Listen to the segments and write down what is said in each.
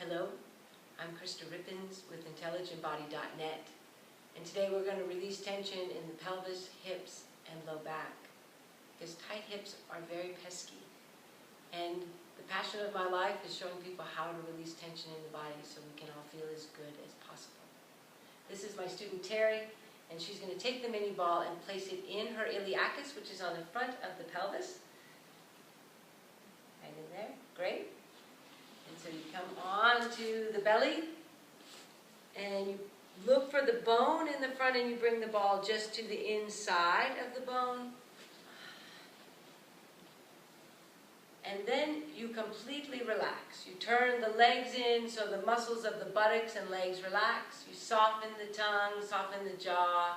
Hello, I'm Krista Rippins with IntelligentBody.net, and today we're going to release tension in the pelvis, hips, and low back, because tight hips are very pesky. And the passion of my life is showing people how to release tension in the body so we can all feel as good as possible. This is my student Terry, and she's going to take the mini ball and place it in her iliacus, which is on the front of the pelvis. Right in there. Great. And so you come on to the belly, and you look for the bone in the front, and you bring the ball just to the inside of the bone. And then you completely relax. You turn the legs in so the muscles of the buttocks and legs relax. You soften the tongue, soften the jaw.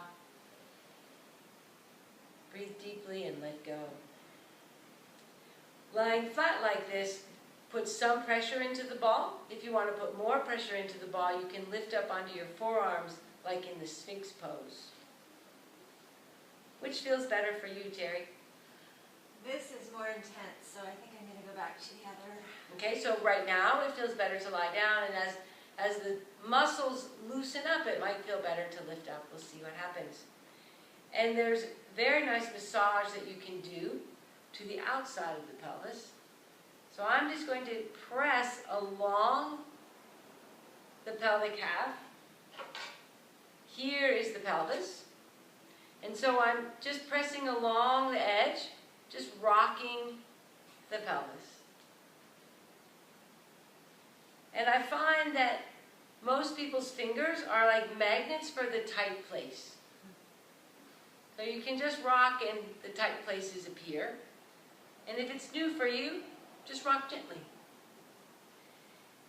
Breathe deeply and let go. Lying flat like this, put some pressure into the ball. If you want to put more pressure into the ball, you can lift up onto your forearms like in the Sphinx pose. Which feels better for you, Terry? This is more intense, so I think I'm going to go back to the other. Okay, so right now it feels better to lie down, and as the muscles loosen up, it might feel better to lift up. We'll see what happens. And there's very nice massage that you can do to the outside of the pelvis. So I'm just going to press along the pelvic half. Here is the pelvis. And so I'm just pressing along the edge, just rocking the pelvis. And I find that most people's fingers are like magnets for the tight place. So you can just rock and the tight places appear. And if it's new for you, just rock gently.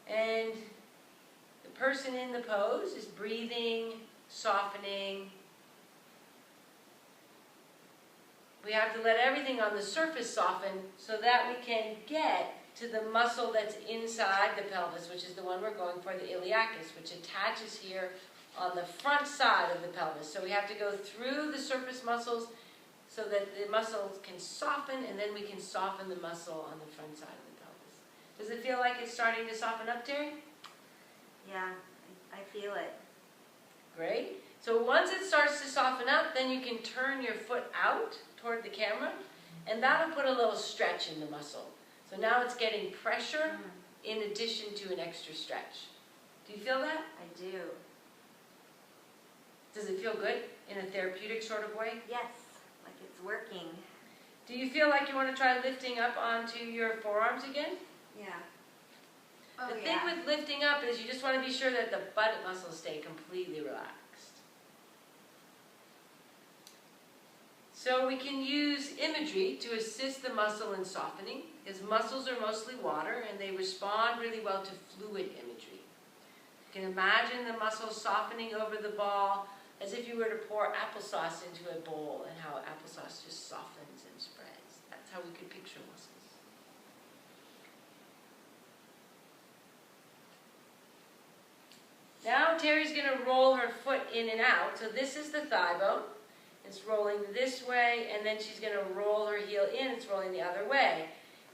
And the person in the pose is breathing, softening. We have to let everything on the surface soften so that we can get to the muscle that's inside the pelvis, which is the one we're going for, the iliacus, which attaches here on the front side of the pelvis. So we have to go through the surface muscles so that the muscles can soften, and then we can soften the muscle on the front side of the pelvis. Does it feel like it's starting to soften up, Terry? Yeah, I feel it. Great. So once it starts to soften up, then you can turn your foot out toward the camera, and that'll put a little stretch in the muscle. So now it's getting pressure in addition to an extra stretch. Do you feel that? I do. Does it feel good in a therapeutic sort of way? Yes, like it's working. Do you feel like you want to try lifting up onto your forearms again? Yeah. The thing with lifting up is you just want to be sure that the buttock muscles stay completely relaxed. So we can use imagery to assist the muscle in softening, because muscles are mostly water and they respond really well to fluid imagery. You can imagine the muscles softening over the ball as if you were to pour applesauce into a bowl, and how applesauce just softens and spreads. That's how we could picture muscles. Now Terry's going to roll her foot in and out. So this is the thigh bone. It's rolling this way, and then she's going to roll her heel in. It's rolling the other way.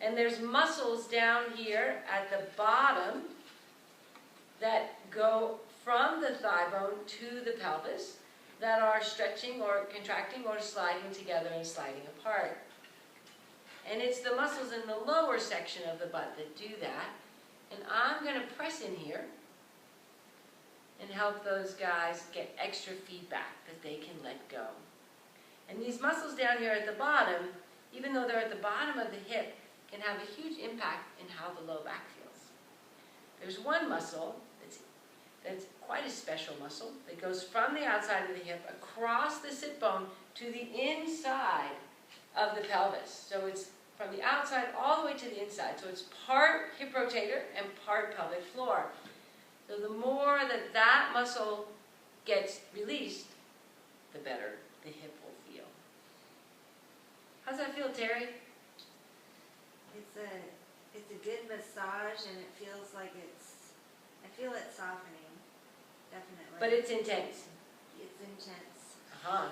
And there's muscles down here at the bottom that go from the thigh bone to the pelvis that are stretching or contracting or sliding together and sliding apart. And it's the muscles in the lower section of the butt that do that. And I'm going to press in here and help those guys get extra feedback that they can let go. And these muscles down here at the bottom, even though they're at the bottom of the hip, can have a huge impact in how the low back feels. There's one muscle that's quite a special muscle that goes from the outside of the hip across the sit bone to the inside of the pelvis. So it's from the outside all the way to the inside. So it's part hip rotator and part pelvic floor. So the more that that muscle gets released, the better the hip will feel. How's that feel, Terry? It's a good massage, and it feels like I feel it softening, definitely. But it's intense. It's intense. Uh-huh.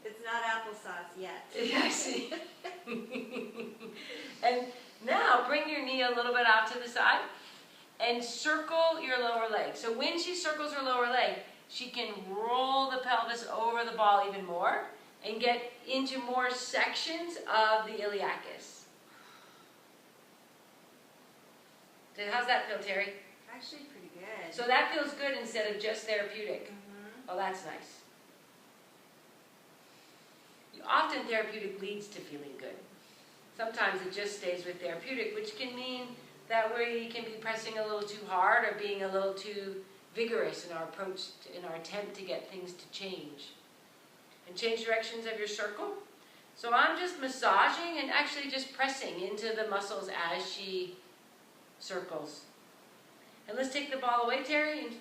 It's not applesauce yet. I see. And Now bring your knee a little bit out to the side and circle your lower leg. So when she circles her lower leg, she can roll the pelvis over the ball even more and get into more sections of the iliacus. How's that feel, Terry? Actually pretty good. So that feels good instead of just therapeutic. Oh, that's nice. Often therapeutic leads to feeling good. Sometimes it just stays with therapeutic, which can mean that we can be pressing a little too hard or being a little too vigorous in our approach, in our attempt to get things to change. And change directions of your circle. So I'm just massaging and actually just pressing into the muscles as she circles. And let's take the ball away, Terry, and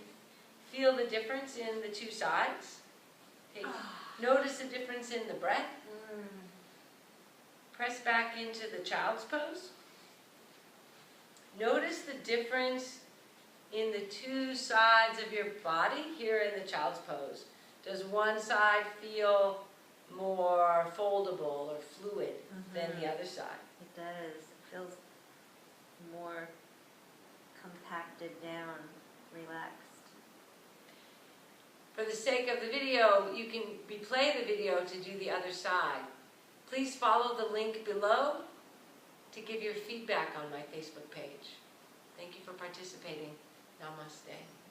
feel the difference in the two sides. Notice the difference in the breath. Press back into the child's pose. Notice the difference in the two sides of your body here in the child's pose. Does one side feel more foldable or fluid than the other side? It does. It feels more compacted down, relaxed. For the sake of the video, you can replay the video to do the other side. Please follow the link below to give your feedback on my Facebook page. Thank you for participating. Namaste.